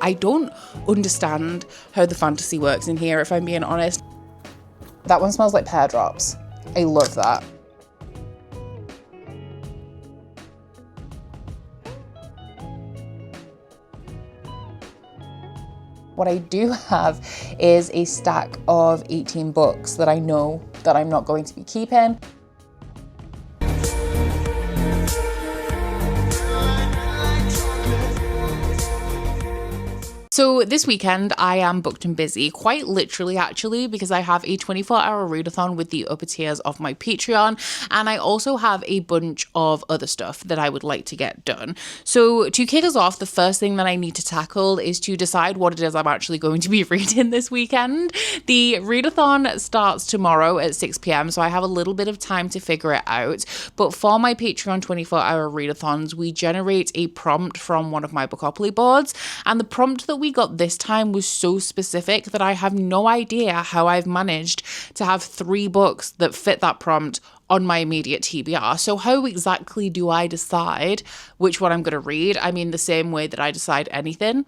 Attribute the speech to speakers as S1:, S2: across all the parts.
S1: I don't understand how the fantasy works in here, if I'm being honest. That one smells like pear drops. I love that. What I do have is a stack of 18 books that I know that I'm not going to be keeping. So this weekend I am booked and busy, quite literally actually, because I have a 24-hour readathon with the upper tiers of my Patreon, and I also have a bunch of other stuff that I would like to get done. So to kick us off, the first thing that I need to tackle is to decide what it is I'm actually going to be reading this weekend. The readathon starts tomorrow at 6 p.m, so I have a little bit of time to figure it out. But for my Patreon 24-hour readathons, we generate a prompt from one of my Bookopoly boards, and the prompt that we got this time was so specific that I have no idea how I've managed to have 3 books that fit that prompt on my immediate TBR. So how exactly do I decide which one I'm going to read? I mean, the same way that I decide anything,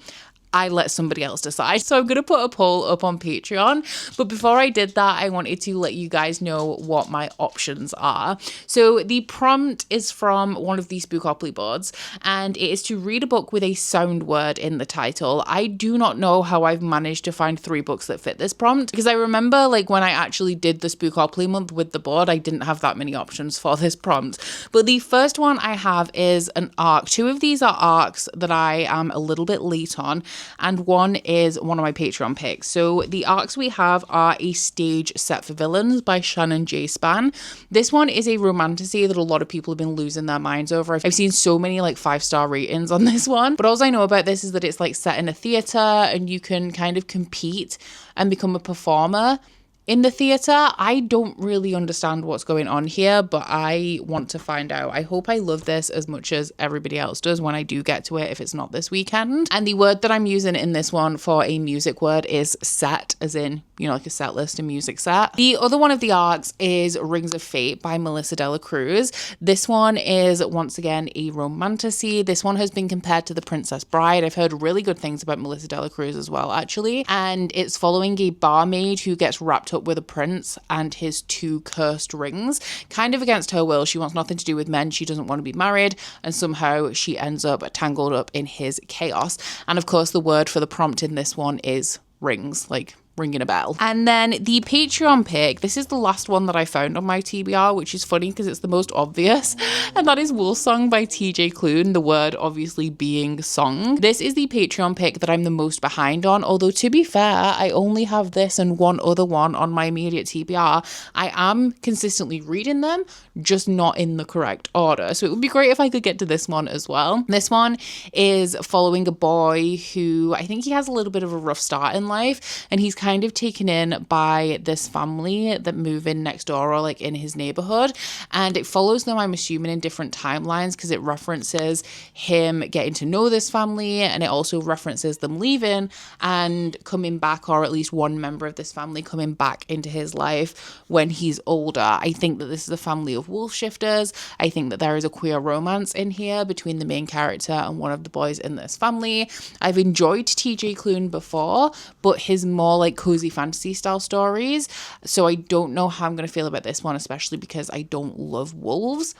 S1: I let somebody else decide. So I'm going to put a poll up on Patreon. But before I did that, I wanted to let you guys know what my options are. So the prompt is from one of these Bookopoly boards, and it is to read a book with a sound word in the title. I do not know how I've managed to find 3 books that fit this prompt, because I remember like when I actually did the Bookopoly month with the board, I didn't have that many options for this prompt. But the first one I have is an arc. 2 of these are arcs that I am a little bit late on, and one is one of my Patreon picks. So the arcs we have are A Stage Set for Villains by Shannon J. Span. This one is a romantasy that a lot of people have been losing their minds over. I've seen so many like 5-star ratings on this one, but all I know about this is that it's like set in a theatre and you can kind of compete and become a performer in the theatre. I don't really understand what's going on here, but I want to find out. I hope I love this as much as everybody else does when I do get to it, if it's not this weekend. And the word that I'm using in this one for a music word is set, as in, you know, like a set list, a music set. The other one of the arcs is Rings of Fate by Melissa de la Cruz. This one is once again a romantasy. This one has been compared to The Princess Bride. I've heard really good things about Melissa de la Cruz as well, actually. And it's following a barmaid who gets wrapped up with a prince and his 2 cursed rings, kind of against her will. She wants nothing to do with men. She doesn't want to be married, and somehow she ends up tangled up in his chaos. And of course, the word for the prompt in this one is rings, like ringing a bell. And then the Patreon pick, this is the last one that I found on my TBR, which is funny because it's the most obvious, and that is Wolf Song by TJ Klune, the word obviously being song. This is the Patreon pick that I'm the most behind on, although to be fair, I only have this and one other one on my immediate TBR. I am consistently reading them, just not in the correct order. So it would be great if I could get to this one as well. This one is following a boy who, I think he has a little bit of a rough start in life, and he's kind of taken in by this family that move in next door or like in his neighborhood, and it follows them, I'm assuming, in different timelines, because it references him getting to know this family, and it also references them leaving and coming back, or at least one member of this family coming back into his life when he's older. I think that this is a family of wolf shifters. I think that there is a queer romance in here between the main character and one of the boys in this family. I've enjoyed TJ Klune before, but his more like cozy fantasy style stories, so I don't know how I'm going to feel about this one, especially because I don't love wolves,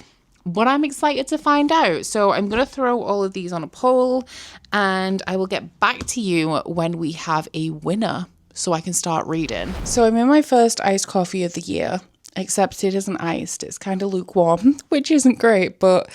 S1: but I'm excited to find out. So I'm going to throw all of these on a poll, and I will get back to you when we have a winner so I can start reading. So I'm in my first iced coffee of the year, except it isn't iced, it's kind of lukewarm, which isn't great, but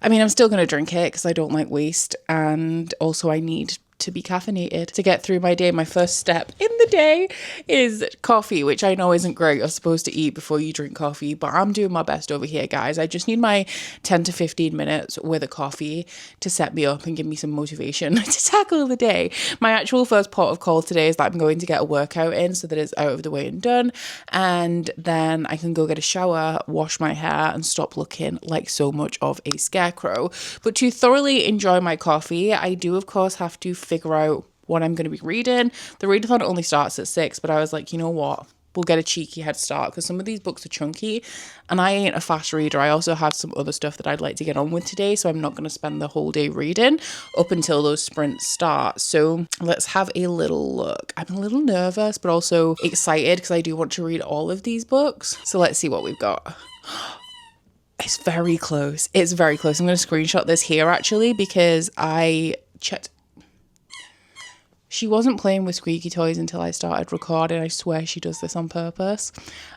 S1: I mean, I'm still going to drink it because I don't like waste, and also I need to be caffeinated to get through my day. My first step in the day is coffee, which I know isn't great. You're supposed to eat before you drink coffee, but I'm doing my best over here, guys. I just need my 10 to 15 minutes with a coffee to set me up and give me some motivation to tackle the day. My actual first pot of call today is that I'm going to get a workout in so that it's out of the way and done, and then I can go get a shower, wash my hair, and stop looking like so much of a scarecrow. But to thoroughly enjoy my coffee, I do of course have to figure out what I'm going to be reading. The readathon only starts at 6, but I was like, you know what? will get a cheeky head start because some of these books are chunky and I ain't a fast reader. I also have some other stuff that I'd like to get on with today, so I'm not going to spend the whole day reading up until those sprints start. So let's have a little look. I'm a little nervous but also excited because I do want to read all of these books. So let's see what we've got. It's very close. It's very close. I'm going to screenshot this here actually because I checked. She wasn't playing with squeaky toys until I started recording. I swear she does this on purpose.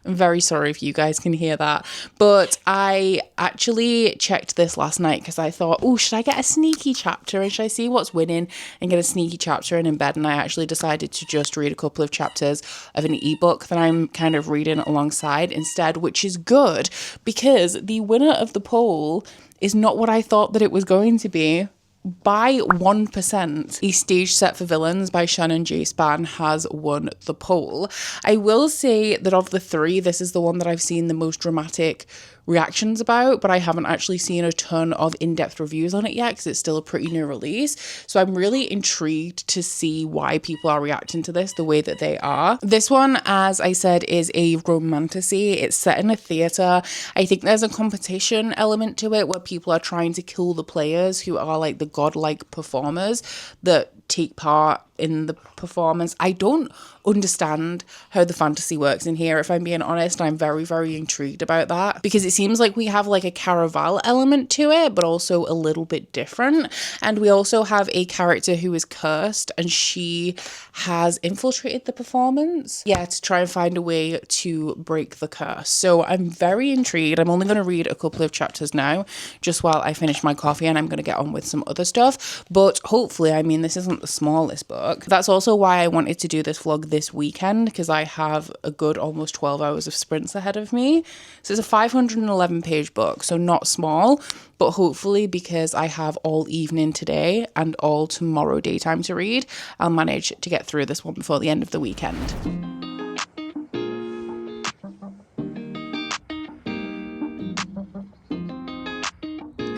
S1: I'm very sorry if you guys can hear that. But I actually checked this last night because I thought, oh, should I get a sneaky chapter and should I see what's winning and get a sneaky chapter in bed? And I actually decided to just read a couple of chapters of an ebook that I'm kind of reading alongside instead, which is good because the winner of the poll is not what I thought that it was going to be. By 1%, A Stage Set for Villains by Shannon J. Spann has won the poll. I will say that of the three, this is the one that I've seen the most dramatic reactions about, but I haven't actually seen a ton of in-depth reviews on it yet because it's still a pretty new release. So I'm really intrigued to see why people are reacting to this the way that they are. This one, as I said, is a romantasy. It's set in a theatre. I think there's a competition element to it where people are trying to kill the players who are like the godlike performers that take part in the performance. I don't understand how the fantasy works in here, if I'm being honest. I'm very, very intrigued about that because it seems like we have like a Caraval element to it, but also a little bit different. And we also have a character who is cursed and she has infiltrated the performance. Yeah, to try and find a way to break the curse. So I'm very intrigued. I'm only going to read a couple of chapters now, just while I finish my coffee, and I'm going to get on with some other stuff. But hopefully, I mean, this isn't the smallest book. That's also why I wanted to do this vlog this weekend, because I have a good almost 12 hours of sprints ahead of me. So it's a 511 page book, so not small, but hopefully because I have all evening today and all tomorrow daytime to read, I'll manage to get through this one before the end of the weekend.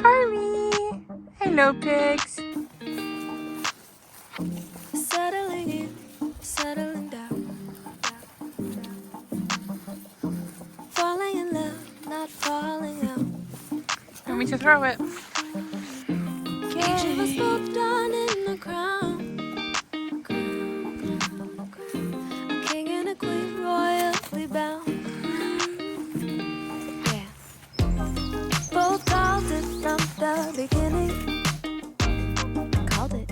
S1: Carly! Hello, pigs!
S2: Settling in, settling down. Falling in love, not falling out.
S1: Want me to throw it?
S2: Each of us both done in the crown. A king and a queen royally bound. Yeah. Both called it from the beginning. Called it.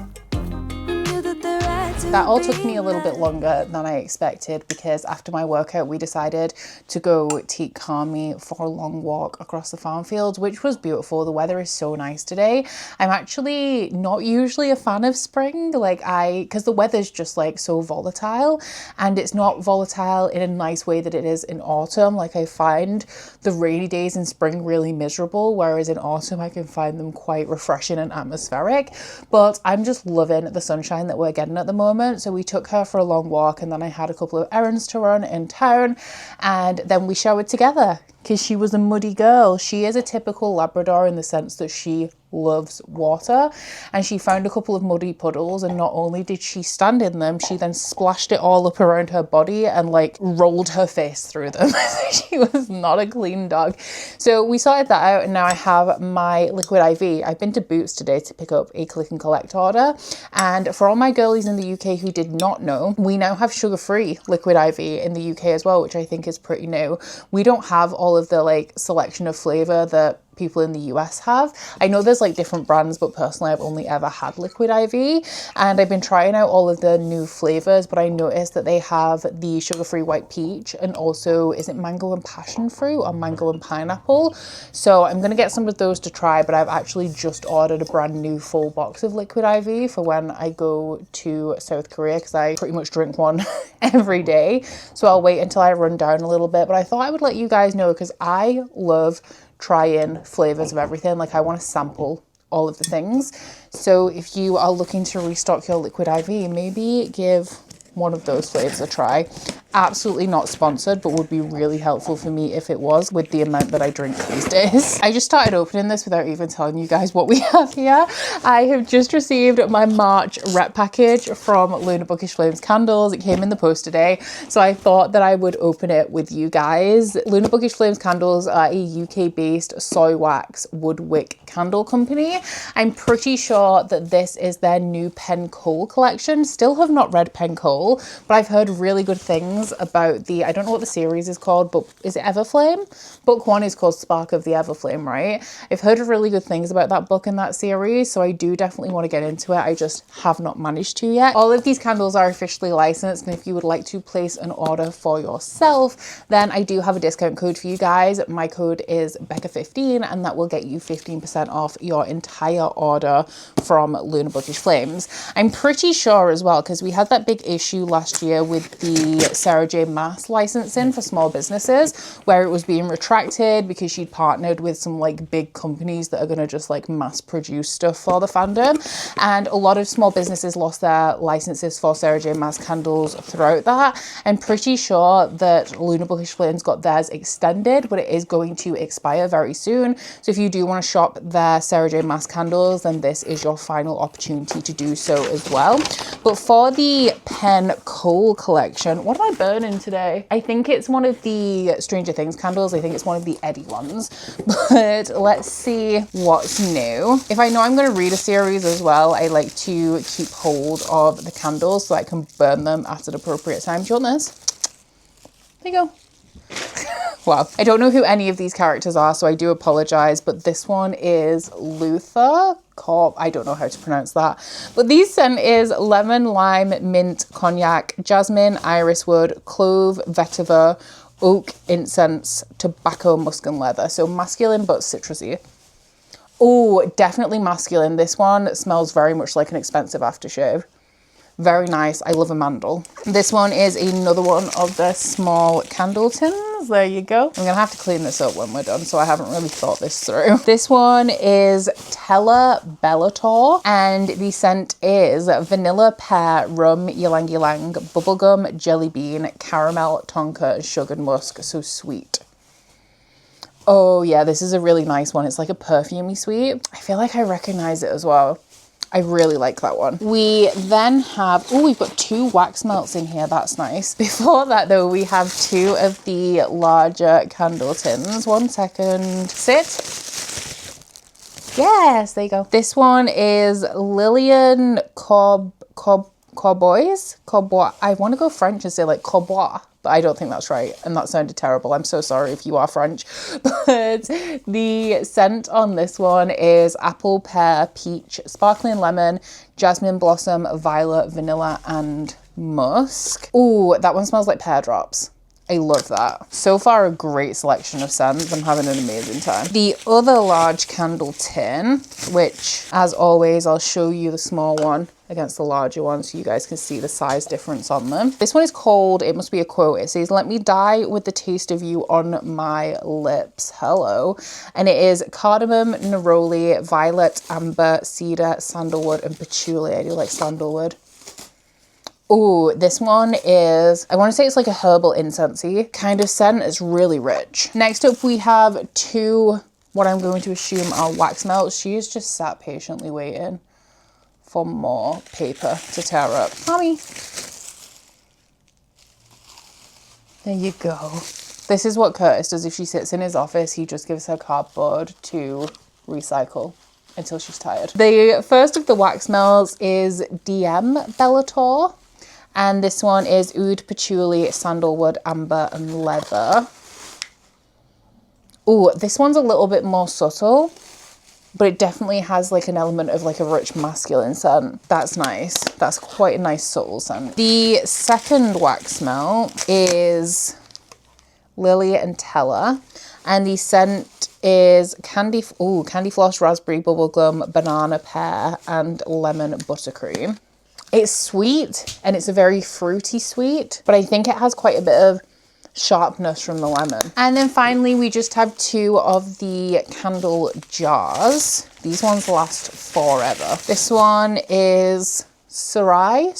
S2: Knew that the right to
S1: That all took
S2: be
S1: me a little bit longer than I expected because after my workout we decided to go take Kami for a long walk across the farm fields, which was beautiful. The weather is so nice today. I'm actually not usually a fan of spring, because the weather's just like so volatile, and it's not volatile in a nice way that it is in autumn. Like, I find the rainy days in spring really miserable, whereas in autumn I can find them quite refreshing and atmospheric. But I'm just loving the sunshine that we're getting at the moment. So we took her for a long walk, and then I had a couple of errands to run in town, and then we showered together because she was a muddy girl. She is a typical Labrador in the sense that she loves water, and she found a couple of muddy puddles, and not only did she stand in them, she then splashed it all up around her body and like rolled her face through them. She was not a clean dog. So we sorted that out, and now I have my liquid IV. I've been to Boots today to pick up a click and collect order, and for all my girlies in the UK who did not know, we now have sugar-free liquid IV in the UK as well, which I think is pretty new. We don't have all of the like selection of flavour that people in the US have. I know there's like different brands, but personally I've only ever had liquid IV, and I've been trying out all of the new flavors, but I noticed that they have the sugar-free white peach, and also, is it mango and passion fruit or mango and pineapple? So I'm gonna get some of those to try, but I've actually just ordered a brand new full box of liquid IV for when I go to South Korea, because I pretty much drink one every day. So I'll wait until I run down a little bit, but I thought I would let you guys know because I love trying flavors of everything. Like, I want to sample all of the things. So if you are looking to restock your liquid IV, maybe give one of those flavors a try. Absolutely not sponsored, but would be really helpful for me if it was, with the amount that I drink these days. I just started opening this without even telling you guys what we have here. I have just received my March rep package from Luna Bookish Flames Candles. It came in the post today, so I thought that I would open it with you guys. Luna Bookish Flames Candles are a UK-based soy wax wood wick candle company. I'm pretty sure that this is their new Pen Coal collection. Still have not read Pen Coal, but I've heard really good things about the, I don't know what the series is called, but is it Everflame? Book 1 is called Spark of the Everflame, right? I've heard really good things about that book and that series, so I do definitely want to get into it. I just have not managed to yet. All of these candles are officially licensed, and if you would like to place an order for yourself, then I do have a discount code for you guys. My code is Becca15, and that will get you 15% off your entire order from Luna Bookish Flames. I'm pretty sure as well, because we had that big issue last year with the Sarah J. Maas licensing for small businesses, where it was being retracted because she'd partnered with some like big companies that are going to just like mass produce stuff for the fandom, and a lot of small businesses lost their licenses for Sarah J. Maas candles throughout that. I'm pretty sure that Luna Bookish Flames got theirs extended, but it is going to expire very soon. So if you do want to shop their Sarah J. Maas candles, then this is your final opportunity to do so as well. But for the Pen Coal collection, what am I burning today? I think it's one of the Stranger Things candles. I think it's one of the Eddie ones, but let's see what's new. If I know I'm going to read a series as well, I like to keep hold of the candles so I can burn them at an appropriate time. Do you want this? There you go. Wow. I don't know who any of these characters are, so I do apologize, but this one is Luther Corp. I don't know how to pronounce that. But these scent is lemon, lime, mint, cognac, jasmine, iris wood, clove, vetiver, oak, incense, tobacco, musk, and leather. So masculine but citrusy. Oh, definitely masculine. This one smells very much like an expensive aftershave. Very nice. I love a mandel. This one is another one of the small candle tins. There you go. I'm gonna have to clean this up when we're done, so I haven't really thought this through. This one is Tella Bellator, and the scent is vanilla, pear, rum, ylang ylang, bubblegum, jelly bean, caramel, tonka, and sugared musk. So sweet. Oh yeah, this is a really nice one. It's like a perfumey sweet. I feel like I recognize it as well. I really like that one. We then have, oh, we've got 2 wax melts in here. That's nice. Before that though, we have 2 of the larger candle tins. 1 second. Sit. Yes, there you go. This one is Lillian Corbois. I want to go French and say like Corbois, but I don't think that's right, and that sounded terrible. I'm so sorry if you are French. But the scent on this one is apple, pear, peach, sparkling lemon, jasmine blossom, violet, vanilla, and musk. Ooh, that one smells like pear drops. I love that. So far, a great selection of scents. I'm having an amazing time. The other large candle tin, which as always, I'll show you the small one against the larger one so you guys can see the size difference on them. This one is called, it must be a quote, it says, "Let me die with the taste of you on my lips." Hello. And it is cardamom, neroli, violet, amber, cedar, sandalwood, and patchouli. I do like sandalwood. Oh, this one is, I want to say it's like a herbal incensey kind of scent. It's really rich. Next up, we have 2, what I'm going to assume are wax melts. She is just sat patiently waiting for more paper to tear up. Mommy. There you go. This is what Curtis does if she sits in his office. He just gives her cardboard to recycle until she's tired. The first of the wax melts is DM Bellator. And this one is oud, patchouli, sandalwood, amber, and leather. Oh, this one's a little bit more subtle, but it definitely has like an element of like a rich masculine scent. That's nice. That's quite a nice subtle scent. The second wax melt is Lily and Tella, and the scent is candy floss, raspberry, bubblegum, banana, pear, and lemon buttercream. It's sweet, and it's a very fruity sweet, but I think it has quite a bit of sharpness from the lemon. And then finally, we just have 2 of the candle jars. These ones last forever. This one is Sarai,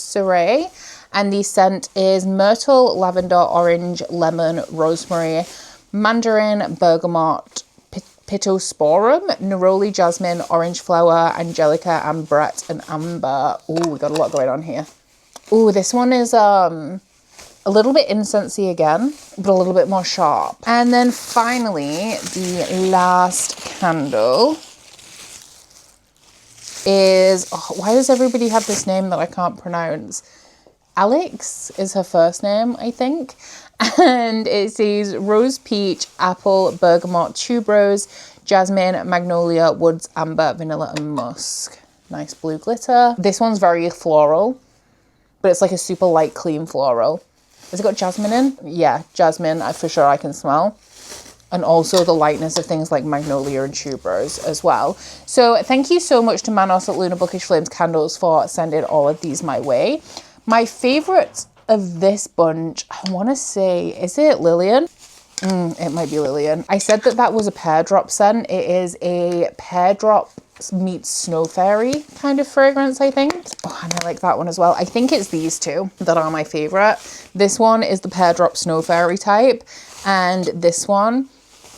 S1: And the scent is myrtle, lavender, orange, lemon, rosemary, mandarin, bergamot, pittosporum, neroli, jasmine, orange flower, angelica, ambrette, and amber. Oh, we got a lot going on here. Oh, this one is a little bit incensey again, but a little bit more sharp. And then finally, the last candle is, oh, why does everybody have this name that I can't pronounce? Alex is her first name, I think. And it says rose, peach, apple, bergamot, tuberose, jasmine, magnolia, woods, amber, vanilla, and musk. Nice blue glitter. This one's very floral, but it's like a super light, clean floral. Has it got jasmine in? Yeah, jasmine, for sure I can smell. And also the lightness of things like magnolia and tuberose as well. So thank you so much to Manos at Luna Bookish Flames Candles for sending all of these my way. My favorite of this bunch, I want to say, is it Lillian? It might be Lillian. I said that was a pear drop scent. It is a pear drop meets snow fairy kind of fragrance, I think. Oh, and I like that one as well. I think it's these two that are my favorite. This one is the pear drop snow fairy type, and this one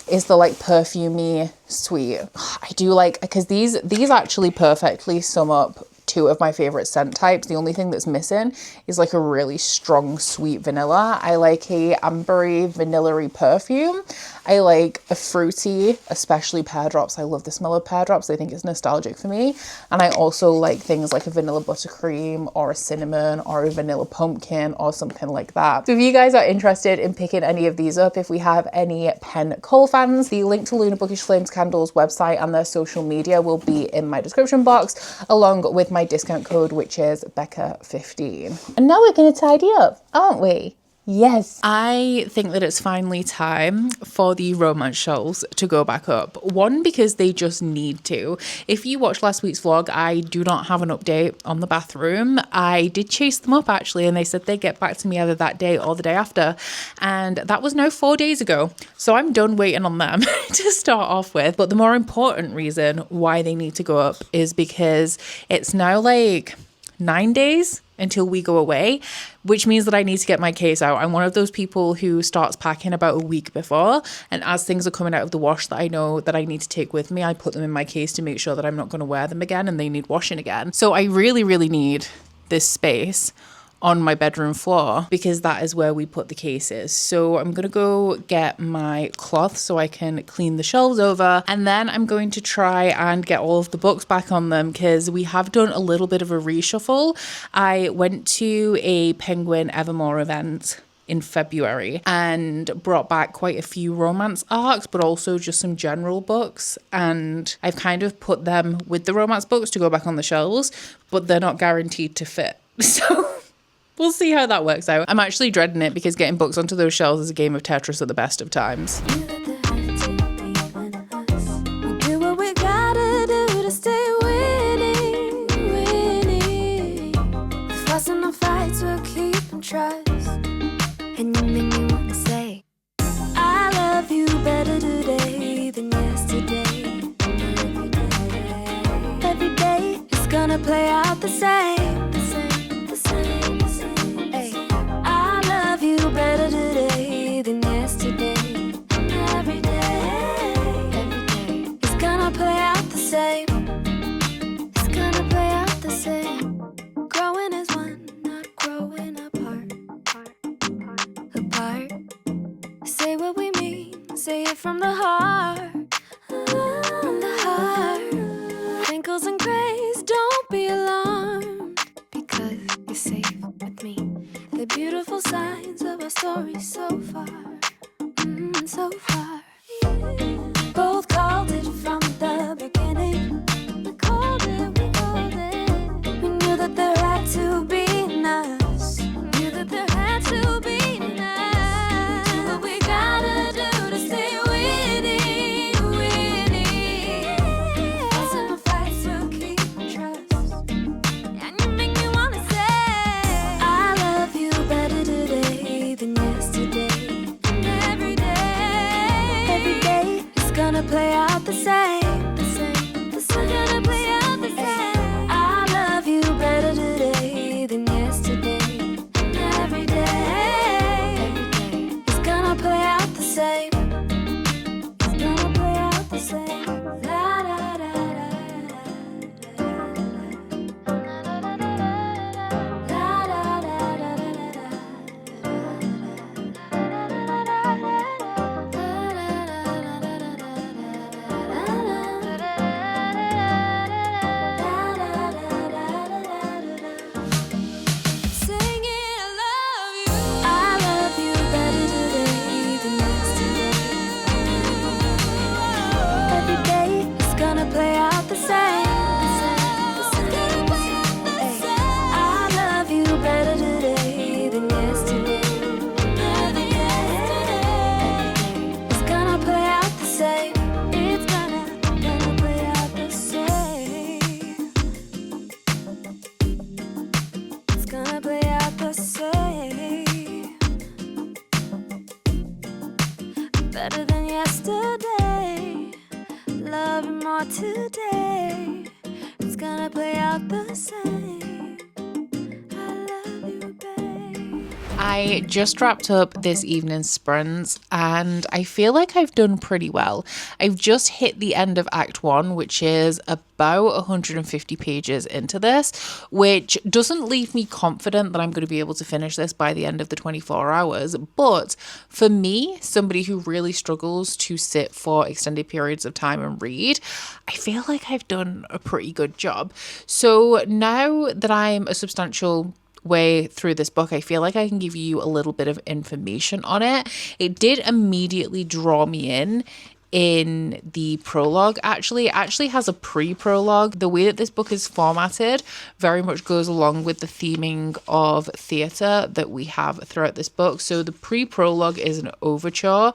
S1: is the like perfumey sweet. I do like, because these actually perfectly sum up two of my favorite scent types. The only thing that's missing is like a really strong sweet vanilla. I like a ambery vanilla-y perfume. I like a fruity, especially pear drops. I love the smell of pear drops. I think it's nostalgic for me. And I also like things like a vanilla buttercream or a cinnamon or a vanilla pumpkin or something like that. So if you guys are interested in picking any of these up, if we have any pen coal fans, the link to Luna Bookish Flames Candles website and their social media will be in my description box, along with my discount code, which is Becca15. And now we're going to tidy up, aren't we? Yes. I think that it's finally time for the romance shelves to go back up. One, because they just need to. If you watched last week's vlog, I do not have an update on the bathroom. I did chase them up actually, and they said they'd get back to me either that day or the day after. And that was now 4 days ago. So I'm done waiting on them to start off with. But the more important reason why they need to go up is because it's now like 9 days until we go away, which means that I need to get my case out. I'm one of those people who starts packing about a week before, and as things are coming out of the wash that I know that I need to take with me, I put them in my case to make sure that I'm not going to wear them again and they need washing again. So I really, really need this space on my bedroom floor because that is where we put the cases. So I'm gonna go get my cloth so I can clean the shelves over, and then I'm going to try and get all of the books back on them because we have done a little bit of a reshuffle. I went to a Penguin Evermore event in February and brought back quite a few romance arcs, but also just some general books, and I've kind of put them with the romance books to go back on the shelves, but they're not guaranteed to fit. So we'll see how that works out. I'm actually dreading it because getting books onto those shelves is a game of Tetris at the best of times.
S2: Do what we gotta do to stay winning. Fussing the fights will keep and trust. And you make me wanna say, I love you better today than yesterday. Every day is gonna play out the same. Better today than yesterday. Every day is gonna play out the same. It's gonna play out the same. Growing as one, not growing apart. Say what we mean, say it from the heart. From the heart. Wrinkles and grays, don't be alarmed, because you're safe with me. The beautiful signs of our story so far, so far. Both called it from the beginning. We called it. We knew that there had to be an us. Knew that there had to be an us. Do what we gotta do to stay winning. Fights and fights will keep trust. And you make me wanna say, I love you better today than yesterday. And every day today. It's gonna play out the same. I love you, babe.
S1: I just wrapped up this evening's sprints and I feel like I've done pretty well. I've just hit the end of Act 1, which is about 150 pages into this, which doesn't leave me confident that I'm going to be able to finish this by the end of the 24 hours. But for me, somebody who really struggles to sit for extended periods of time and read, I feel like I've done a pretty good job. So now that I'm a substantial way through this book, I feel like I can give you a little bit of information on it. It did immediately draw me in the prologue. It actually has a pre-prologue. The way that this book is formatted very much goes along with the theming of theatre that we have throughout this book. So the pre-prologue is an overture,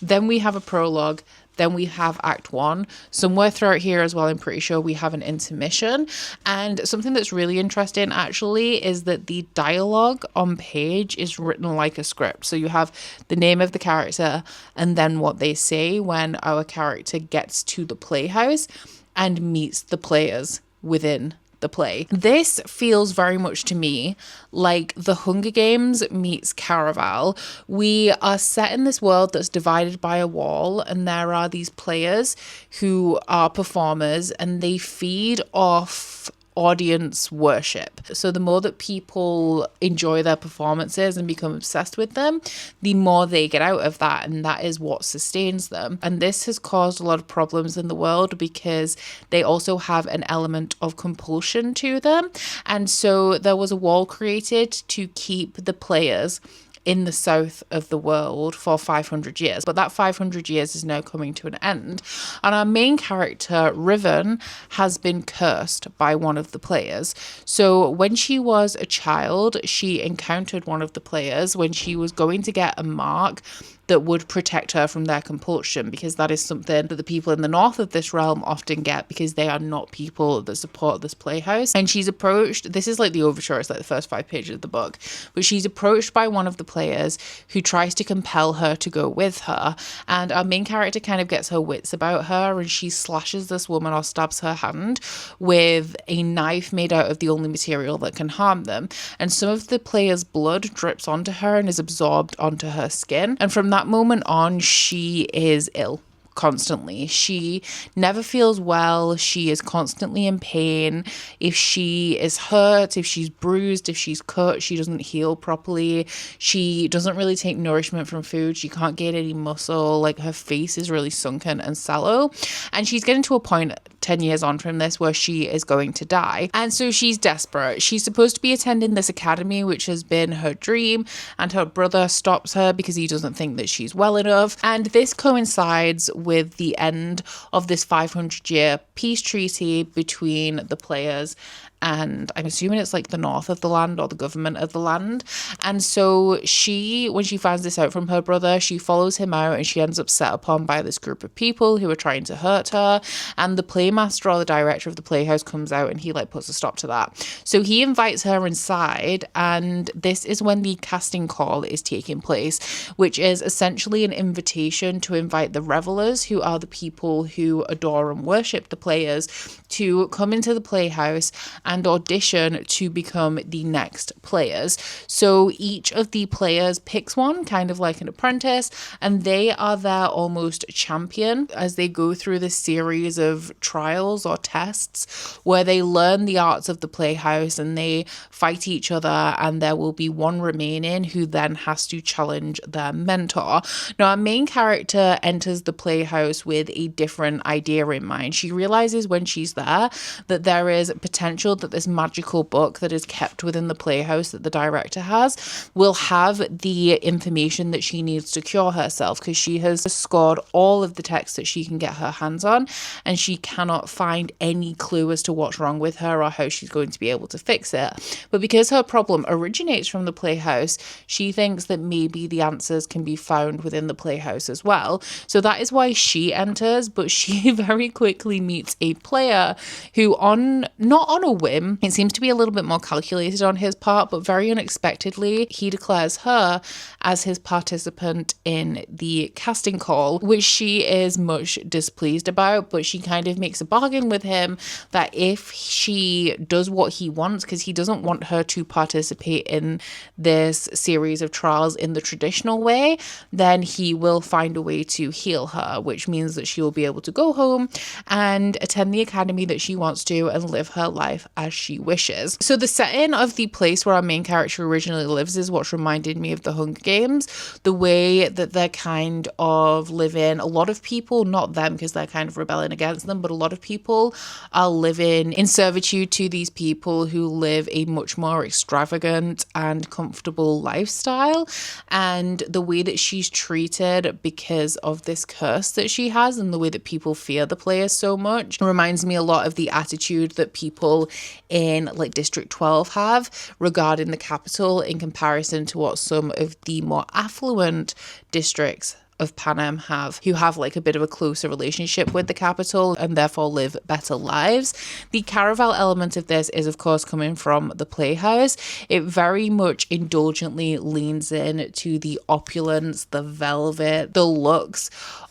S1: then we have a prologue, then we have Act 1. Somewhere throughout here as well, I'm pretty sure we have an intermission. And something that's really interesting actually is that the dialogue on page is written like a script. So you have the name of the character and then what they say when our character gets to the playhouse and meets the players within the play. This feels very much to me like The Hunger Games meets Caraval. We are set in this world that's divided by a wall, and there are these players who are performers and they feed off audience worship. So the more that people enjoy their performances and become obsessed with them, the more they get out of that, and that is what sustains them. And this has caused a lot of problems in the world because they also have an element of compulsion to them. And so there was a wall created to keep the players in the south of the world for 500 years. But that 500 years is now coming to an end. And our main character, Riven, has been cursed by one of the players. So when she was a child, she encountered one of the players when she was going to get a mark that would protect her from their compulsion, because that is something that the people in the north of this realm often get because they are not people that support this playhouse. And she's approached, this is like the overture, it's like the first 5 pages of the book, but she's approached by one of the players who tries to compel her to go with her. And our main character kind of gets her wits about her and she slashes this woman or stabs her hand with a knife made out of the only material that can harm them. And some of the player's blood drips onto her and is absorbed onto her skin. And from that moment on, she is ill constantly. She never feels well. She is constantly in pain. If she is hurt, if she's bruised, if she's cut, she doesn't heal properly. She doesn't really take nourishment from food. She can't gain any muscle. Like, her face is really sunken and sallow. And she's getting to a point 10 years on from this where she is going to die. And so she's desperate. She's supposed to be attending this academy, which has been her dream, and her brother stops her because he doesn't think that she's well enough. And this coincides with the end of this 500-year peace treaty between the players and I'm assuming it's like the north of the land or the government of the land. And so she, when she finds this out from her brother, she follows him out and she ends up set upon by this group of people who are trying to hurt her. And the playmaster or the director of the playhouse comes out and he like puts a stop to that. So he invites her inside, and this is when the casting call is taking place, which is essentially an invitation to invite the revelers, who are the people who adore and worship the players, to come into the playhouse and audition to become the next players. So each of the players picks one, kind of like an apprentice, and they are their almost champion as they go through this series of trials or tests where they learn the arts of the playhouse and they fight each other, and there will be one remaining who then has to challenge their mentor. Now, our main character enters the playhouse with a different idea in mind. She realizes when she's there that there is potential that this magical book that is kept within the playhouse that the director has will have the information that she needs to cure herself, because she has scored all of the texts that she can get her hands on and she cannot find any clue as to what's wrong with her or how she's going to be able to fix it. But because her problem originates from the playhouse, she thinks that maybe the answers can be found within the playhouse as well. So that is why she enters, but she very quickly meets a player who, not on a whim, whim. It seems to be a little bit more calculated on his part, but very unexpectedly, he declares her as his participant in the casting call, which she is much displeased about, but she kind of makes a bargain with him that if she does what he wants, because he doesn't want her to participate in this series of trials in the traditional way, then he will find a way to heal her, which means that she will be able to go home and attend the academy that she wants to and live her life as she wishes. So the setting of the place where our main character originally lives is what reminded me of the Hunger Games. The way that they're kind of living, a lot of people, not them because they're kind of rebelling against them, but a lot of people are living in servitude to these people who live a much more extravagant and comfortable lifestyle. And the way that she's treated because of this curse that she has and the way that people fear the players so much reminds me a lot of the attitude that people in like District 12 have regarding the capital in comparison to what some of the more affluent districts of Panem have, who have like a bit of a closer relationship with the capital and therefore live better lives. The caravel element of this is of course coming from the playhouse. It very much indulgently leans in to the opulence, the velvet, the looks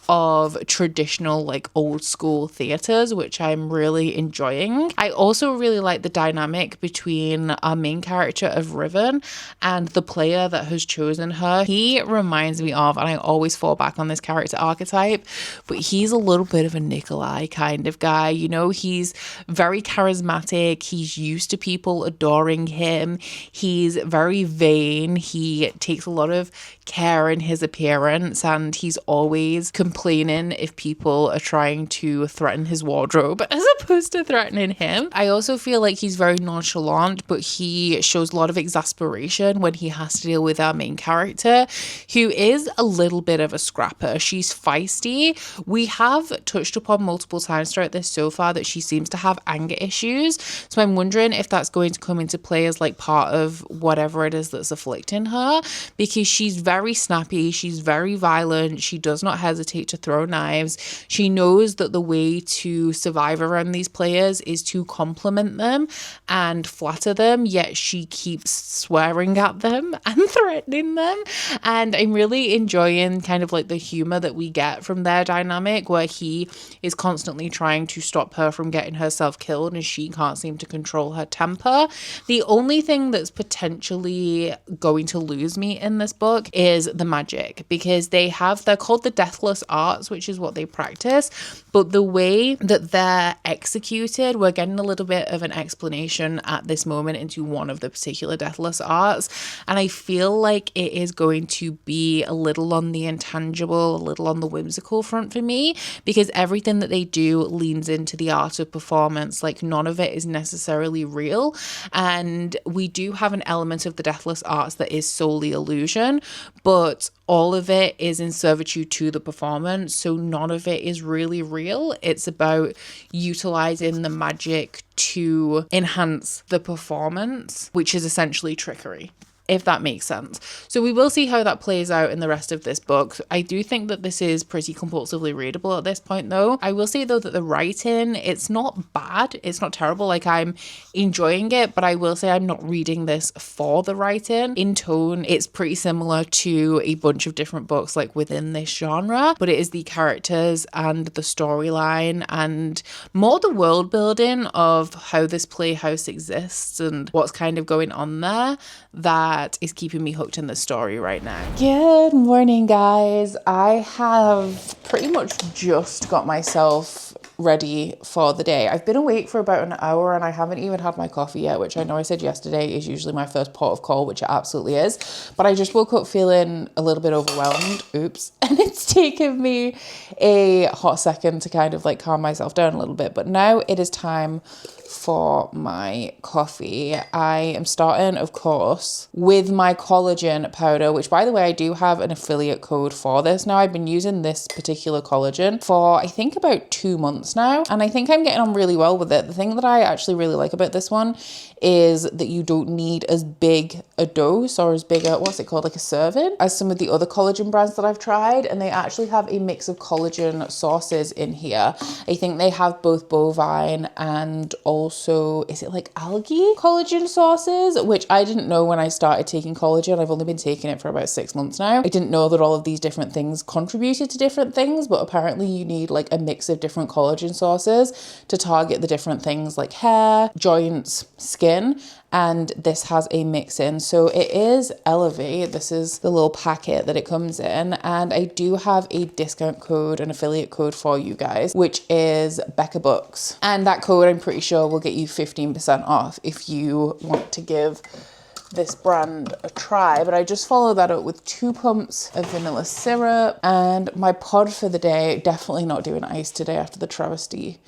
S1: of traditional like old school theatres, which I'm really enjoying. I also really like the dynamic between our main character of Riven and the player that has chosen her. He reminds me of, and I always fall back on this character archetype, but he's a little bit of a Nikolai kind of guy, you know. He's very charismatic, he's used to people adoring him, he's very vain, he takes a lot of care in his appearance, and he's always complaining if people are trying to threaten his wardrobe as opposed to threatening him. I also feel like he's very nonchalant, but he shows a lot of exasperation when he has to deal with our main character, who is a little bit of a scrapper. She's feisty. We have touched upon multiple times throughout this so far that she seems to have anger issues, so I'm wondering if that's going to come into play as like part of whatever it is that's afflicting her, because she's very snappy, she's very violent, she does not hesitate to throw knives. She knows that the way to survive around these players is to compliment them and flatter them, yet she keeps swearing at them and threatening them. And I'm really enjoying kind of like the humor that we get from their dynamic, where he is constantly trying to stop her from getting herself killed and she can't seem to control her temper. The only thing that's potentially going to lose me in this book is the magic, because they're called the deathless arts, which is what they practice, but the way that they're executed, we're getting a little bit of an explanation at this moment into one of the particular deathless arts, and I feel like it is going to be a little on the intangible, a little on the whimsical front for me, because everything that they do leans into the art of performance. Like, none of it is necessarily real, and we do have an element of the deathless arts that is solely illusion, but all of it is in servitude to the performance, so none of it is really real. It's about utilizing the magic to enhance the performance, which is essentially trickery, if that makes sense. So we will see how that plays out in the rest of this book. I do think that this is pretty compulsively readable at this point though. I will say though that the writing, it's not bad, it's not terrible, like I'm enjoying it, but I will say I'm not reading this for the writing. In tone, it's pretty similar to a bunch of different books like within this genre, but it is the characters and the storyline and more the world building of how this playhouse exists and what's kind of going on there that is keeping me hooked in the story right now. Good morning, guys. I have pretty much just got myself ready for the day. I've been awake for about an hour and I haven't even had my coffee yet, which I know I said yesterday is usually my first port of call, which it absolutely is, but I just woke up feeling a little bit overwhelmed. Oops. And it's taken me a hot second to kind of like calm myself down a little bit, but now it is time for my coffee. I am starting, of course, with my collagen powder, which by the way, I do have an affiliate code for this now. I've been using this particular collagen for I think about 2 months now, and I think I'm getting on really well with it. The thing that I actually really like about this one is that you don't need as big a dose or as big a, what's it called, like a serving, as some of the other collagen brands that I've tried, and they actually have a mix of collagen sources in here. I think they have both bovine and also also, is it like algae collagen sources, which I didn't know when I started taking collagen. I've only been taking it for about 6 months now. I didn't know that all of these different things contributed to different things, but apparently you need like a mix of different collagen sources to target the different things like hair, joints, skin. And this has a mix in. So it is Elevate. This is the little packet that it comes in. And I do have a discount code, an affiliate code for you guys, which is BeccaBumxx. And that code, I'm pretty sure, will get you 15% off if you want to give this brand a try. But I just followed that up with 2 pumps of vanilla syrup. And my pod for the day, definitely not doing ice today after the travesty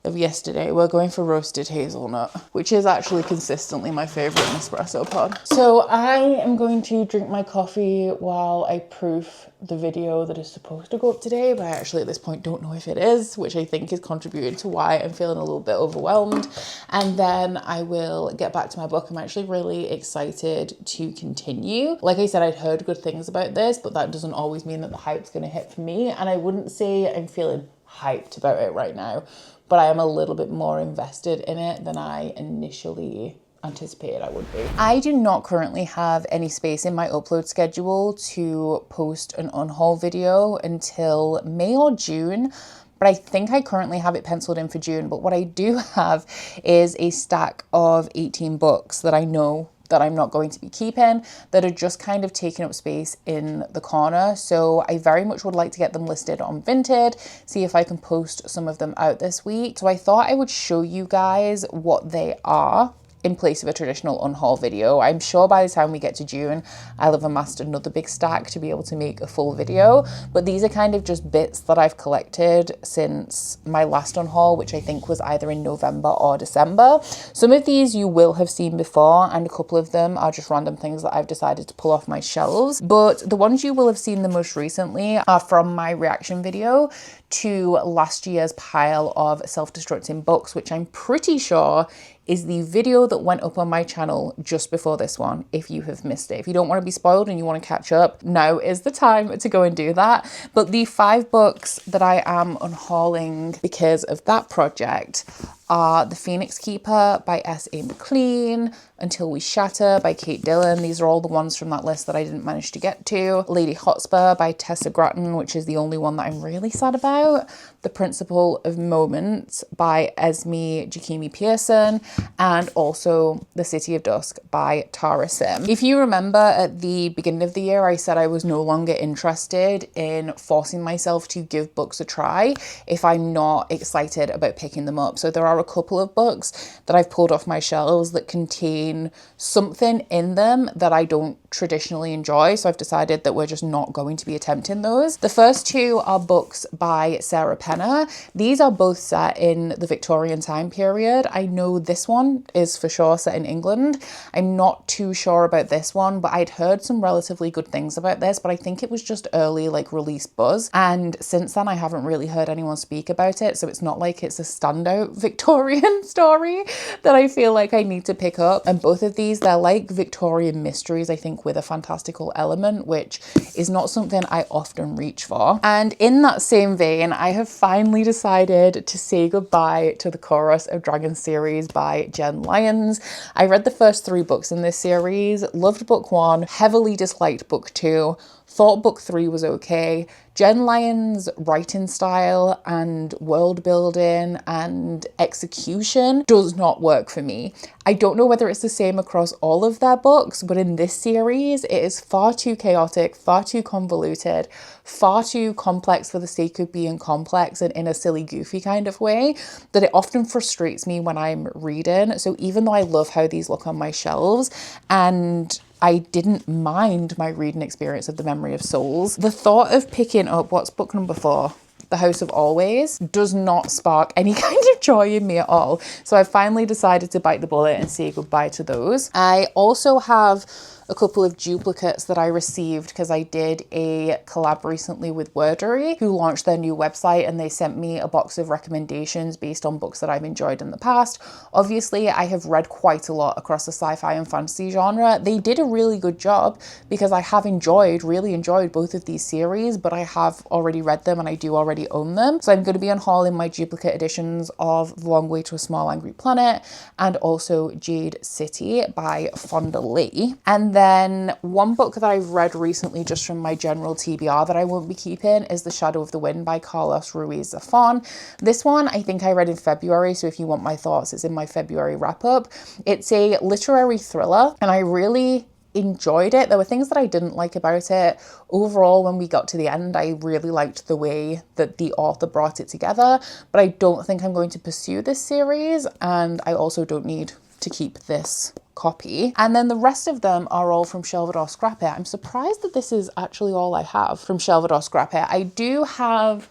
S1: of yesterday. We're going for roasted hazelnut, which is actually consistently my favorite Nespresso pod. So I am going to drink my coffee while I proof the video that is supposed to go up today, but I actually at this point don't know if it is, which I think is contributing to why I'm feeling a little bit overwhelmed. And then I will get back to my book. I'm actually really excited to continue. Like I said, I'd heard good things about this, but that doesn't always mean that the hype's going to hit for me. And I wouldn't say I'm feeling hyped about it right now, but I am a little bit more invested in it than I initially anticipated I would be. I do not currently have any space in my upload schedule to post an unhaul video until May or June, but I think I currently have it penciled in for June. But what I do have is a stack of 18 books that I know that I'm not going to be keeping, that are just kind of taking up space in the corner. So I very much would like to get them listed on Vinted, see if I can post some of them out this week. So I thought I would show you guys what they are in place of a traditional unhaul video. I'm sure by the time we get to June, I'll have amassed another big stack to be able to make a full video. But these are kind of just bits that I've collected since my last unhaul, which I think was either in November or December. Some of these you will have seen before, and a couple of them are just random things that I've decided to pull off my shelves. But the ones you will have seen the most recently are from my reaction video to last year's pile of self-destructing books, which I'm pretty sure is the video that went up on my channel just before this one, if you have missed it. If you don't want to be spoiled and you want to catch up, now is the time to go and do that. But the 5 books that I am unhauling because of that project are The Phoenix Keeper by S.A. McLean, Until We Shatter by Kate Dillon. These are all the ones from that list that I didn't manage to get to. Lady Hotspur by Tessa Gratton, which is the only one that I'm really sad about. The Principle of Moments by Esme Jakimi Pearson, and also The City of Dusk by Tara Sim. If you remember at the beginning of the year, I said I was no longer interested in forcing myself to give books a try if I'm not excited about picking them up. So there are a couple of books that I've pulled off my shelves that contain something in them that I don't traditionally enjoy. So I've decided that we're just not going to be attempting those. The first 2 are books by Sarah Penner. These are both set in the Victorian time period. I know this one is for sure set in England. I'm not too sure about this one, but I'd heard some relatively good things about this, but I think it was just early like release buzz. And since then I haven't really heard anyone speak about it. So it's not like it's a standout Victorian story that I feel like I need to pick up. And both of these, they're like Victorian mysteries, I think, with a fantastical element, which is not something I often reach for. And in that same vein, I have finally decided to say goodbye to the Chorus of Dragons series by Jen Lyons. I read the first 3 books in this series, loved book 1, heavily disliked book 2, thought book 3 was okay. Jen Lyons' writing style and world building and execution does not work for me. I don't know whether it's the same across all of their books, but in this series, it is far too chaotic, far too convoluted, far too complex for the sake of being complex and in a silly, goofy kind of way, that it often frustrates me when I'm reading. So even though I love how these look on my shelves, and I didn't mind my reading experience of The Memory of Souls, the thought of picking up, what's book number 4? The House of Always, does not spark any kind of joy in me at all. So I finally decided to bite the bullet and say goodbye to those. I also have a couple of duplicates that I received because I did a collab recently with Wordery, who launched their new website, and they sent me a box of recommendations based on books that I've enjoyed in the past. Obviously, I have read quite a lot across the sci-fi and fantasy genre. They did a really good job because I have really enjoyed both of these series, but I have already read them and I do already own them. So I'm going to be unhauling my duplicate editions of The Long Way to a Small Angry Planet and also Jade City by Fonda Lee. And then one book that I've read recently just from my general TBR that I won't be keeping is The Shadow of the Wind by Carlos Ruiz-Zafón. This one I think I read in February, so if you want my thoughts, it's in my February wrap-up. It's a literary thriller and I really enjoyed it. There were things that I didn't like about it. Overall, when we got to the end, I really liked the way that the author brought it together, but I don't think I'm going to pursue this series, and I also don't need to keep this copy. And then the rest of them are all from Shelve It or Scrap It. I'm surprised that this is actually all I have from Shelve It or Scrap It. I do have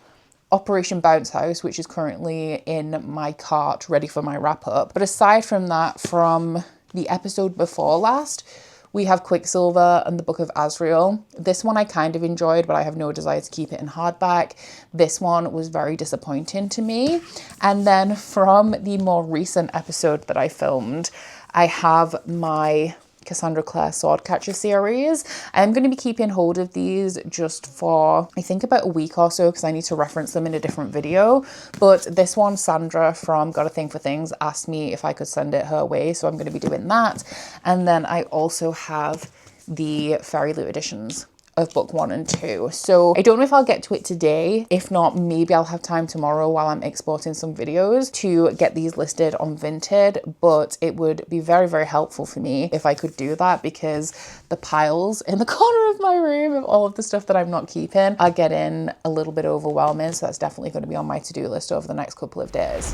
S1: Operation Bounce House, which is currently in my cart ready for my wrap up. But aside from that, from the episode before last, we have Quicksilver and the Book of Azrael. This one I kind of enjoyed, but I have no desire to keep it in hardback. This one was very disappointing to me. And then from the more recent episode that I filmed, I have my Cassandra Clare Swordcatcher series. I'm going to be keeping hold of these just for, I think, about a week or so because I need to reference them in a different video. But this one, Sandra from Got a Thing for Things asked me if I could send it her way, so I'm going to be doing that. And then I also have the Fairy Loot editions of book 1 and 2. So I don't know if I'll get to it today. If not, maybe I'll have time tomorrow while I'm exporting some videos to get these listed on Vinted, but it would be very, very helpful for me if I could do that because the piles in the corner of my room of all of the stuff that I'm not keeping are getting a little bit overwhelming. So that's definitely going to be on my to-do list over the next couple of days.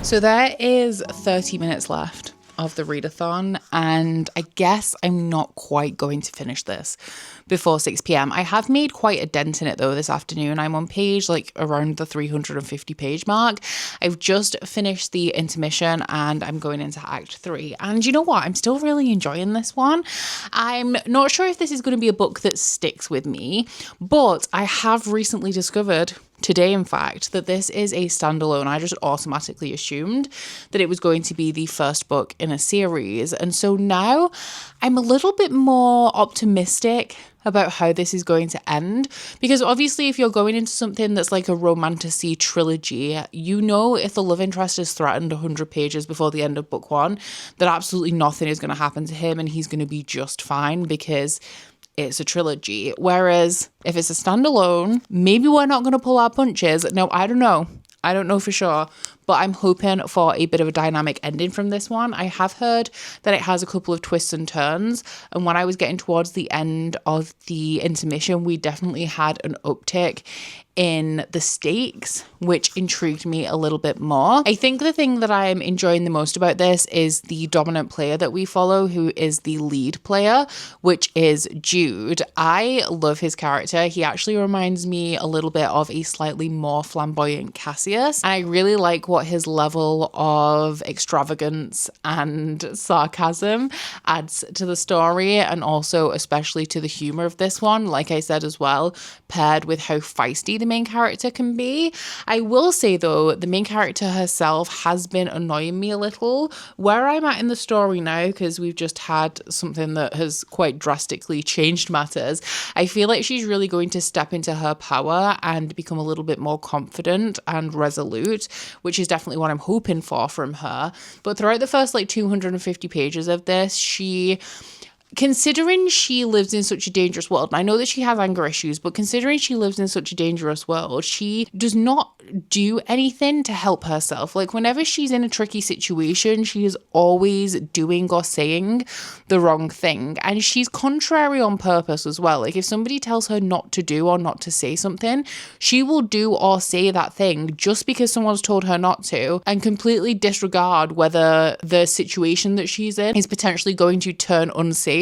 S1: So there is 30 minutes left of the readathon, and I guess I'm not quite going to finish this before 6 p.m. I have made quite a dent in it though this afternoon. I'm on page like around the 350 page mark. I've just finished the intermission and I'm going into Act 3. And you know what? I'm still really enjoying this one. I'm not sure if this is going to be a book that sticks with me, but I have recently discovered today, in fact, that this is a standalone. I just automatically assumed that it was going to be the first book in a series. And so now I'm a little bit more optimistic about how this is going to end, because obviously if you're going into something that's like a romantasy trilogy, you know if the love interest is threatened 100 pages before the end of book 1 that absolutely nothing is going to happen to him and he's going to be just fine because it's a trilogy. Whereas if it's a standalone, maybe we're not going to pull our punches. No, I don't know. I don't know for sure, but I'm hoping for a bit of a dynamic ending from this one. I have heard that it has a couple of twists and turns, and when I was getting towards the end of the intermission, we definitely had an uptick in the stakes, which intrigued me a little bit more. I think the thing that I'm enjoying the most about this is the dominant player that we follow, who is the lead player, which is Jude. I love his character. He actually reminds me a little bit of a slightly more flamboyant Cassius. And I really like what his level of extravagance and sarcasm adds to the story, and also especially to the humor of this one, like I said as well, paired with how feisty the main character can be. I will say though, the main character herself has been annoying me a little. Where I'm at in the story now, because we've just had something that has quite drastically changed matters, I feel like she's really going to step into her power and become a little bit more confident and resolute, which is definitely what I'm hoping for from her. But throughout the first like 250 pages of this, considering she lives in such a dangerous world, and I know that she has anger issues, but considering she lives in such a dangerous world, she does not do anything to help herself. Like whenever she's in a tricky situation, she is always doing or saying the wrong thing. And she's contrary on purpose as well. Like if somebody tells her not to do or not to say something, she will do or say that thing just because someone's told her not to, and completely disregard whether the situation that she's in is potentially going to turn unsafe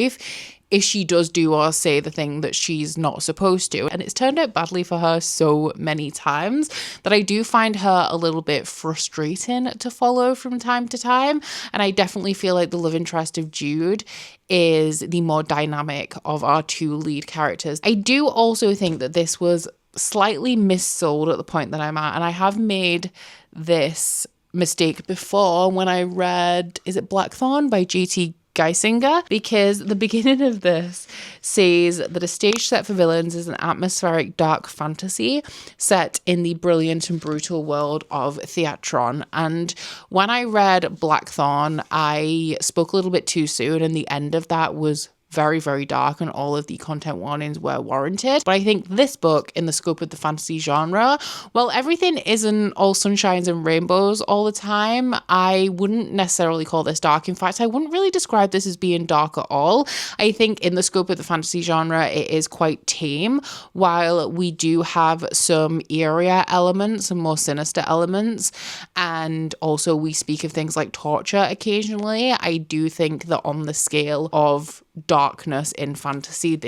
S1: if she does do or say the thing that she's not supposed to. And it's turned out badly for her so many times that I do find her a little bit frustrating to follow from time to time. And I definitely feel like the love interest of Jude is the more dynamic of our two lead characters. I do also think that this was slightly missold at the point that I'm at, and I have made this mistake before when I read, is it Blackthorn by J.T. Geisinger, because the beginning of this says that a stage set for villains is an atmospheric dark fantasy set in the brilliant and brutal world of Theatron. And when I read Blackthorn, I spoke a little bit too soon, and the end of that was very, very dark, and all of the content warnings were warranted. But I think this book, in the scope of the fantasy genre, well, everything isn't all sunshines and rainbows all the time. I wouldn't necessarily call this dark. In fact, I wouldn't really describe this as being dark at all. I think in the scope of the fantasy genre, it is quite tame. While we do have some eerier elements and more sinister elements, and also we speak of things like torture occasionally, I do think that on the scale of darkness in fantasy,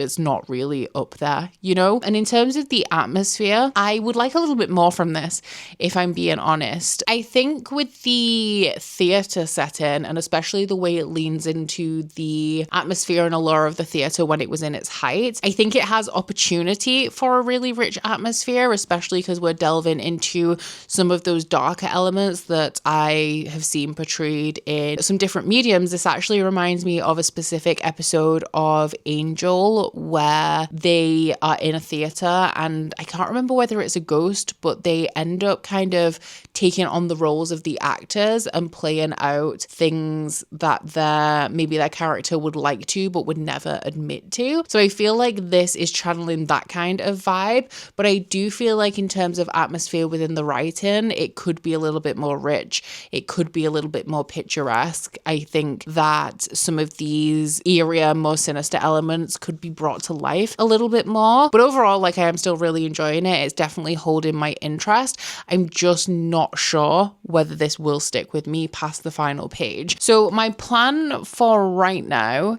S1: it's not really up there, you know? And in terms of the atmosphere, I would like a little bit more from this, if I'm being honest. I think with the theatre setting, and especially the way it leans into the atmosphere and allure of the theatre when it was in its height, I think it has opportunity for a really rich atmosphere, especially because we're delving into some of those darker elements that I have seen portrayed in some different mediums. This actually reminds me of a specific episode of Angel where they are in a theatre, and I can't remember whether it's a ghost, but they end up kind of taking on the roles of the actors and playing out things that maybe their character would like to but would never admit to. So I feel like this is channeling that kind of vibe, but I do feel like in terms of atmosphere within the writing, it could be a little bit more rich. It could be a little bit more picturesque. I think that some of these eerier, more sinister elements could be brought to life a little bit more. But overall, like, I am still really enjoying it. It's definitely holding my interest. I'm just not sure whether this will stick with me past the final page. So my plan for right now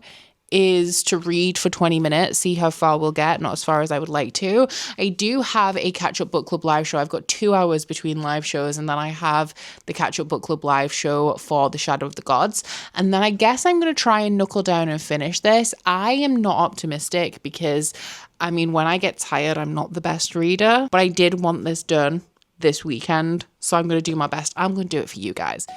S1: is to read for 20 minutes, see how far we'll get, not as far as I would like to. I do have a catch-up book club live show. I've got 2 hours between live shows, and then I have the catch-up book club live show for The Shadow of the Gods. And then I guess I'm going to try and knuckle down and finish this. I am not optimistic because, I mean, when I get tired, I'm not the best reader, but I did want this done this weekend, so I'm going to do my best. I'm going to do it for you guys.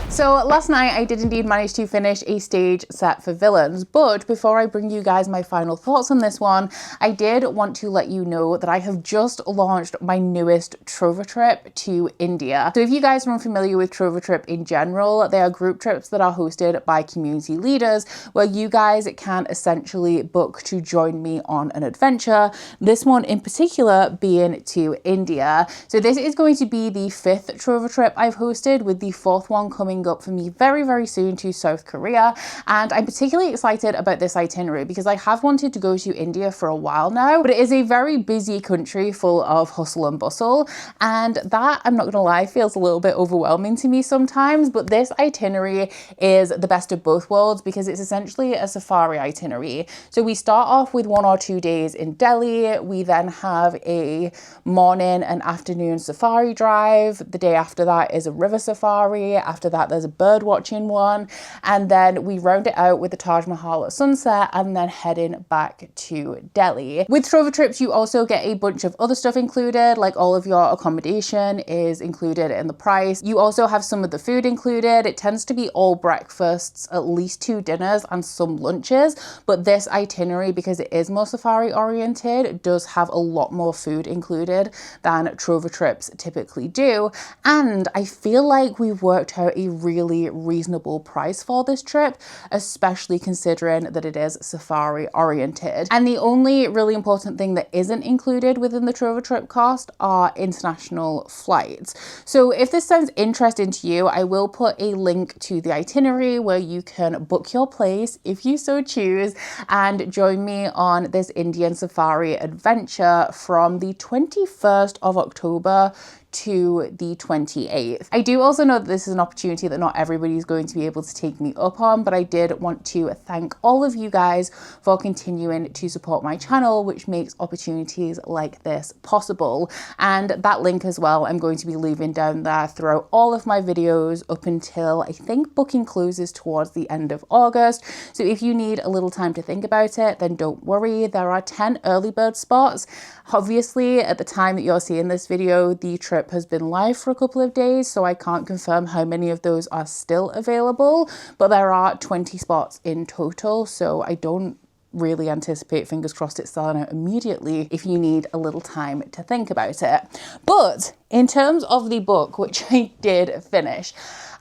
S1: So last night I did indeed manage to finish a stage set for villains, but before I bring you guys my final thoughts on this one, I did want to let you know that I have just launched my newest Trover trip to India. So if you guys are unfamiliar with Trover trip in general, they are group trips that are hosted by community leaders where you guys can essentially book to join me on an adventure. This one in particular being to India. So this is going to be the 5th Trover trip I've hosted, with the 4th one coming up for me very, very soon to South Korea. And I'm particularly excited about this itinerary because I have wanted to go to India for a while now, but it is a very busy country full of hustle and bustle. And that, I'm not gonna lie, feels a little bit overwhelming to me sometimes, but this itinerary is the best of both worlds because it's essentially a safari itinerary. So we start off with 1 or 2 days in Delhi. We then have a morning and afternoon safari drive. The day after that is a river safari. After that, there's a bird watching one, and then we round it out with the Taj Mahal at sunset and then heading back to Delhi. With Trover trips, you also get a bunch of other stuff included, like all of your accommodation is included in the price. You also have some of the food included. It tends to be all breakfasts, at least 2 dinners and some lunches, but this itinerary, because it is more safari oriented, does have a lot more food included than Trover trips typically do. And I feel like we've worked out a really reasonable price for this trip, especially considering that it is safari oriented. And the only really important thing that isn't included within the Trover trip cost are international flights. So if this sounds interesting to you, I will put a link to the itinerary where you can book your place if you so choose and join me on this Indian safari adventure from the 21st of October to the 28th. I do also know that this is an opportunity that not everybody is going to be able to take me up on, but I did want to thank all of you guys for continuing to support my channel, which makes opportunities like this possible. And that link as well, I'm going to be leaving down there throughout all of my videos up until I think booking closes towards the end of August. So if you need a little time to think about it, then don't worry. There are 10 early bird spots. Obviously, at the time that you're seeing this video, the trip has been live for a couple of days, so I can't confirm how many of those are still available, but there are 20 spots in total, so I don't really anticipate, fingers crossed, it's selling out immediately if you need a little time to think about it. But in terms of the book, which I did finish,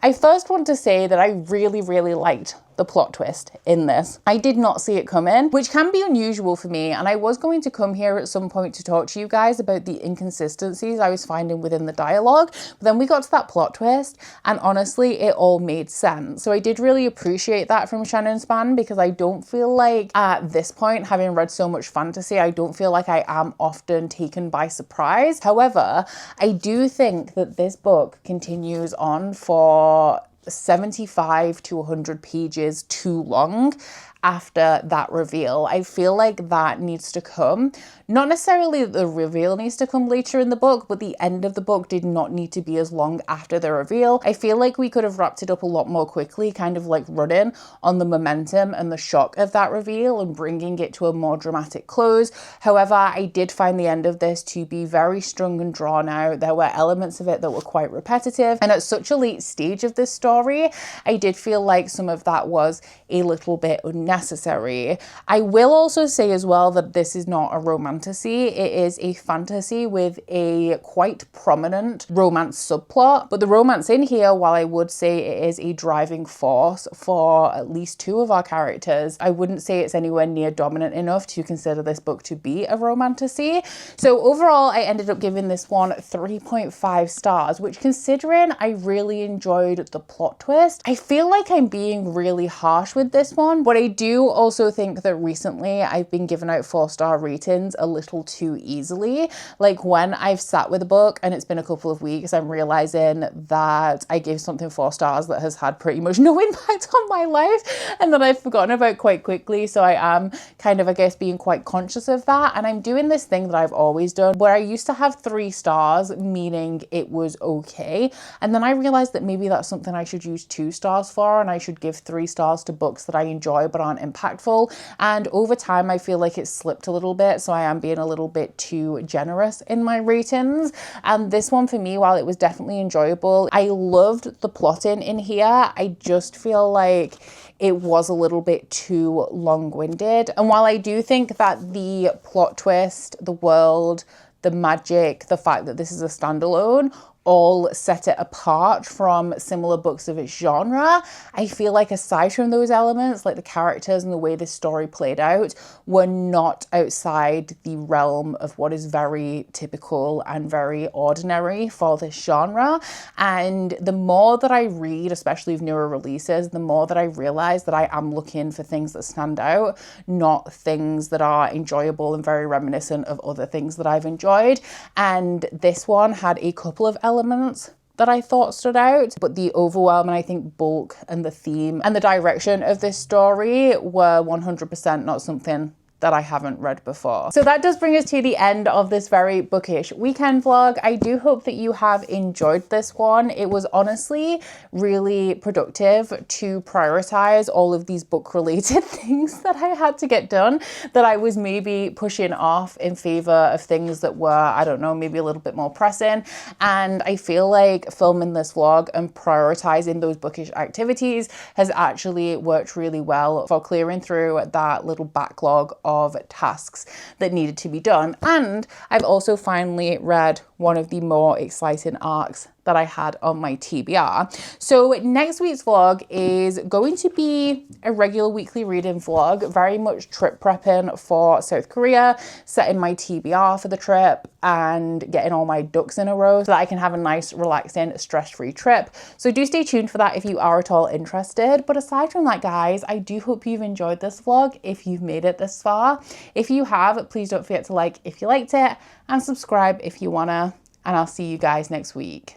S1: I first want to say that I really, really liked the plot twist in this. I did not see it coming, which can be unusual for me, and I was going to come here at some point to talk to you guys about the inconsistencies I was finding within the dialogue, but then we got to that plot twist and honestly it all made sense. So I did really appreciate that from Shannon Span, because I don't feel like at this point, having read so much fantasy, I don't feel like I am often taken by surprise. However, I do think that this book continues on for 75 to 100 pages too long after that reveal. I feel like that needs to come. Not necessarily that the reveal needs to come later in the book, but the end of the book did not need to be as long after the reveal. I feel like we could have wrapped it up a lot more quickly, kind of like running on the momentum and the shock of that reveal and bringing it to a more dramatic close. However, I did find the end of this to be very strung and drawn out. There were elements of it that were quite repetitive, and at such a late stage of this story, I did feel like some of that was a little bit unnecessary. I will also say as well that this is not a romantasy. It is a fantasy with a quite prominent romance subplot, but the romance in here, while I would say it is a driving force for at least two of our characters, I wouldn't say it's anywhere near dominant enough to consider this book to be a romantasy. So overall, I ended up giving this one 3.5 stars, which, considering I really enjoyed the plot twist, I feel like I'm being really harsh with this one. But I do also think that recently I've been giving out 4-star ratings a little too easily. Like when I've sat with a book and it's been a couple of weeks, I'm realizing that I gave something 4 stars that has had pretty much no impact on my life and that I've forgotten about quite quickly. So I am kind of, I guess, being quite conscious of that. And I'm doing this thing that I've always done where I used to have 3 stars, meaning it was okay. And then I realized that maybe that's something I should use 2 stars for, and I should give 3 stars to books that I enjoy but aren't impactful. And over time, I feel like it's slipped a little bit. So I am being a little bit too generous in my ratings. And this one for me, while it was definitely enjoyable, I loved the plotting in here. I just feel like it was a little bit too long-winded. And while I do think that the plot twist, the world, the magic, the fact that this is a standalone all set it apart from similar books of its genre, I feel like aside from those elements, like the characters and the way this story played out, were not outside the realm of what is very typical and very ordinary for this genre. And the more that I read, especially of newer releases, the more that I realize that I am looking for things that stand out, not things that are enjoyable and very reminiscent of other things that I've enjoyed. And this one had a couple of elements that I thought stood out, but the overwhelm and I think bulk and the theme and the direction of this story were 100% not something that I haven't read before. So that does bring us to the end of this very bookish weekend vlog. I do hope that you have enjoyed this one. It was honestly really productive to prioritize all of these book related things that I had to get done that I was maybe pushing off in favor of things that were, I don't know, maybe a little bit more pressing. And I feel like filming this vlog and prioritizing those bookish activities has actually worked really well for clearing through that little backlog of tasks that needed to be done. And I've also finally read one of the more exciting arcs that I had on my TBR. So next week's vlog is going to be a regular weekly reading vlog, very much trip prepping for South Korea, setting my TBR for the trip and getting all my ducks in a row so that I can have a nice, relaxing, stress-free trip. So do stay tuned for that if you are at all interested. But aside from that, guys, I do hope you've enjoyed this vlog if you've made it this far. If you have, please don't forget to like if you liked it and subscribe if you wanna and I'll see you guys next week.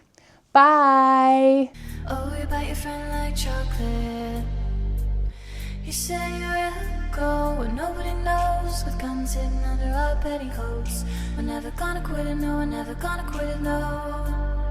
S1: Bye.
S2: Oh, you bite your friend like chocolate. You say you're go and nobody knows, with guns hidden under our petticoats. We're never gonna quit it, no, we're never gonna quit it, no.